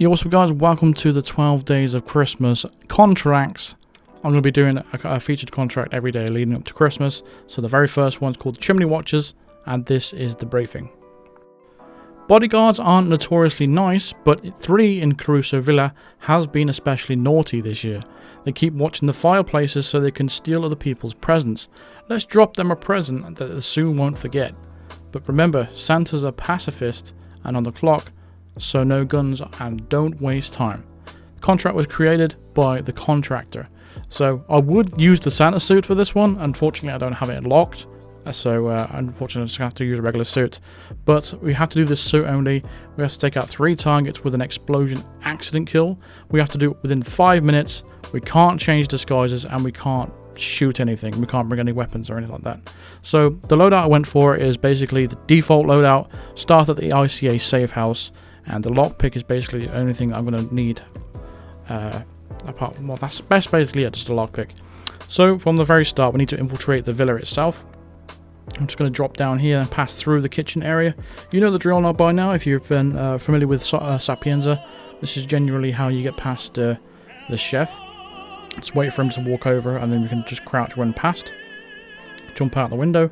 Yo, what's up guys, welcome to the 12 days of Christmas contracts. I'm going to be doing a featured contract every day leading up to Christmas. So the very first one's called Chimney Watchers, and this is the briefing. Bodyguards aren't notoriously nice, but 3 in Caruso Villa has been especially naughty this year. They keep watching the fireplaces so they can steal other people's presents. Let's drop them a present that they soon won't forget. But remember, Santa's a pacifist and on the clock, so no guns and don't waste time. The contract was created by the contractor. So I would use the Santa suit for this one. Unfortunately, I don't have it unlocked. So unfortunately, I just have to use a regular suit. But we have to do this suit only. We have to take out 3 targets with an explosion accident kill. We have to do it within 5 minutes. We can't change disguises and we can't shoot anything. We can't bring any weapons or anything like that. So the loadout I went for is basically the default loadout. Start at the ICA safe house. And the lockpick is basically the only thing I'm going to need. Apart from, well, that's basically it, just a lockpick. So from the very start, we need to infiltrate the villa itself. I'm just going to drop down here and pass through the kitchen area. You know the drill now by now if you've been familiar with Sapienza. This is generally how you get past the chef. Just wait for him to walk over and then we can just crouch run past. Jump out the window.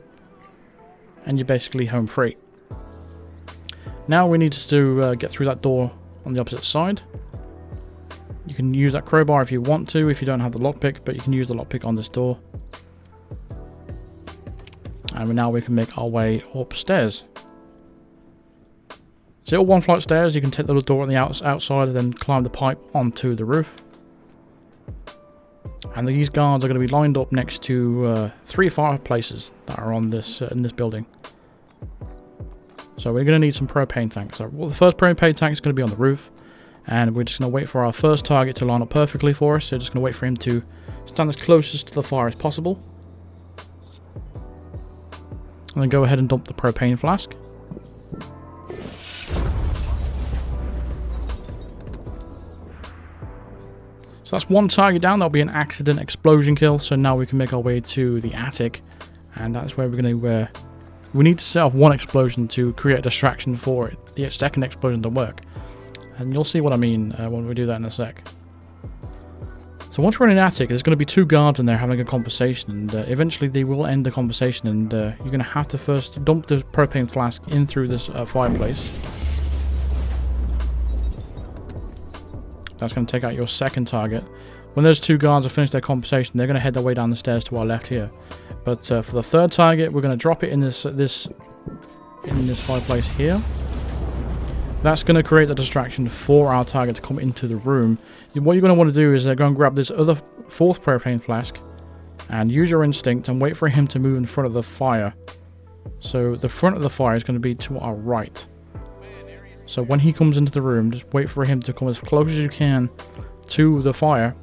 And you're basically home free. Now we need to get through that door on the opposite side. You can use that crowbar if you want to, if you don't have the lockpick, but you can use the lockpick on this door. And now we can make our way upstairs. So all 1 flight stairs, you can take the little door on the outside and then climb the pipe onto the roof. And these guards are going to be lined up next to 3 fireplaces that are on this in this building. So we're going to need some propane tanks. So the first propane tank is going to be on the roof. And we're just going to wait for our first target to line up perfectly for us. So just going to wait for him to stand as closest to the fire as possible. And then go ahead and dump the propane flask. So that's 1 target down. That'll be an accident explosion kill. So now we can make our way to the attic. And that's where we're going to... we need to set off 1 explosion to create a distraction for it. The second explosion to work. And you'll see what I mean when we do that in a sec. So once we're in an attic, there's going to be 2 guards in there having a conversation. And eventually they will end the conversation. And you're going to have to first dump the propane flask in through this fireplace. That's going to take out your second target. When those 2 guards have finished their conversation, they're going to head their way down the stairs to our left here. But for the third target, we're going to drop it in this fireplace here. That's going to create a distraction for our target to come into the room. What you're going to want to do is go and grab this other 4th propane flask and use your instinct and wait for him to move in front of the fire. So the front of the fire is going to be to our right. So when he comes into the room, just wait for him to come as close as you can to the fire.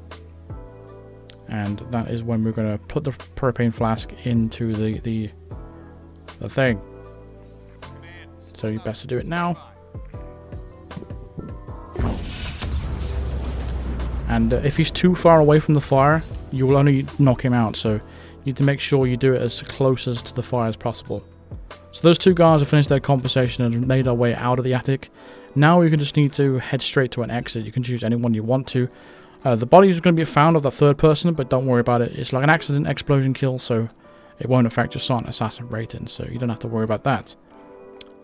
And that is when we're going to put the propane flask into the thing. So you best to do it now. And if he's too far away from the fire, you will only knock him out. So you need to make sure you do it as close as to the fire as possible. So those 2 guys have finished their conversation and made our way out of the attic. Now you can just need to head straight to an exit. You can choose anyone you want to. The body is going to be found of the 3rd person, but don't worry about it. It's like an accident explosion kill, so it won't affect your silent assassin rating, so you don't have to worry about that.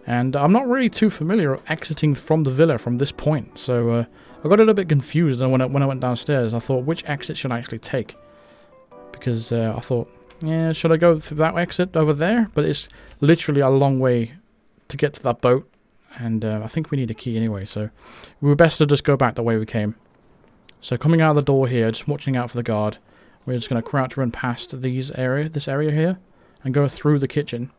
And I'm not really too familiar with exiting from the villa from this point, so I got a little bit confused when I went downstairs. I thought, which exit should I actually take? Because I thought, yeah, should I go through that exit over there? But it's literally a long way to get to that boat, and I think we need a key anyway, so we were best to just go back the way we came. So coming out of the door here, just watching out for the guard, we're just going to crouch run past this area here, and go through the kitchen.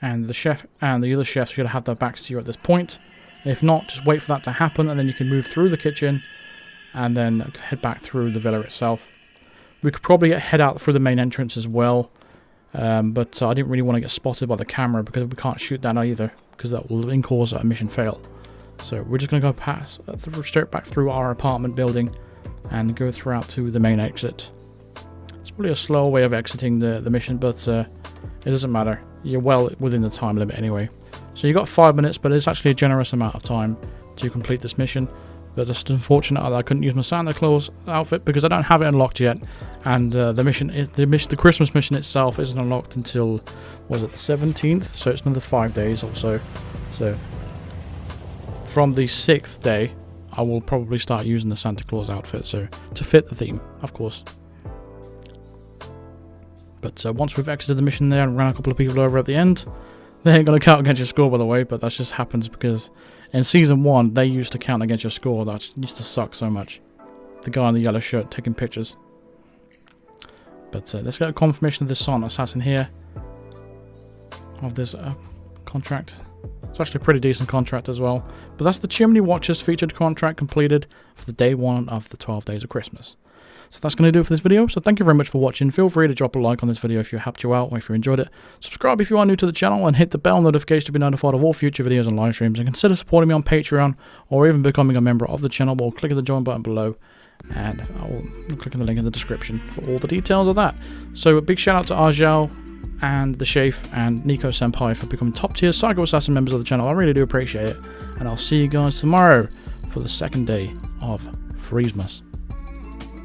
And the chef and the other chefs should have their backs to you at this point. If not, just wait for that to happen, and then you can move through the kitchen, and then head back through the villa itself. We could probably head out through the main entrance as well, but I didn't really want to get spotted by the camera because we can't shoot that either, because that will cause a mission fail. So we're just going to go straight back through our apartment building and go throughout to the main exit. It's probably a slow way of exiting the mission, but it doesn't matter. You're well within the time limit anyway. So you've got 5 minutes, but it's actually a generous amount of time to complete this mission. But just unfortunate that I couldn't use my Santa Claus outfit because I don't have it unlocked yet, and the Christmas mission itself isn't unlocked until, was it the 17th? So it's another 5 days or so. So from the 6th day, I will probably start using the Santa Claus outfit, so to fit the theme, of course. But once we've exited the mission there and ran a couple of people over at the end, they ain't going to count against your score, by the way, but that just happens because in Season 1, they used to count against your score. That used to suck so much. The guy in the yellow shirt taking pictures. But let's get a confirmation of this Silent Assassin here. Of this contract. It's actually a pretty decent contract as well. But that's the Chimney Watchers featured contract completed for the day 1 of the 12 days of Christmas. So that's going to do it for this video. So thank you very much for watching. Feel free to drop a like on this video if it helped you out or if you enjoyed it. Subscribe if you are new to the channel and hit the bell notification to be notified of all future videos and live streams. And consider supporting me on Patreon or even becoming a member of the channel. Or click the join button below and I'll click on the link in the description for all the details of that. So a big shout out to Arjel and the Shafe and Nico Senpai for becoming top tier Psycho Assassin members of the channel. I really do appreciate it. And I'll see you guys tomorrow for the second day of Freezemas.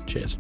Cheers.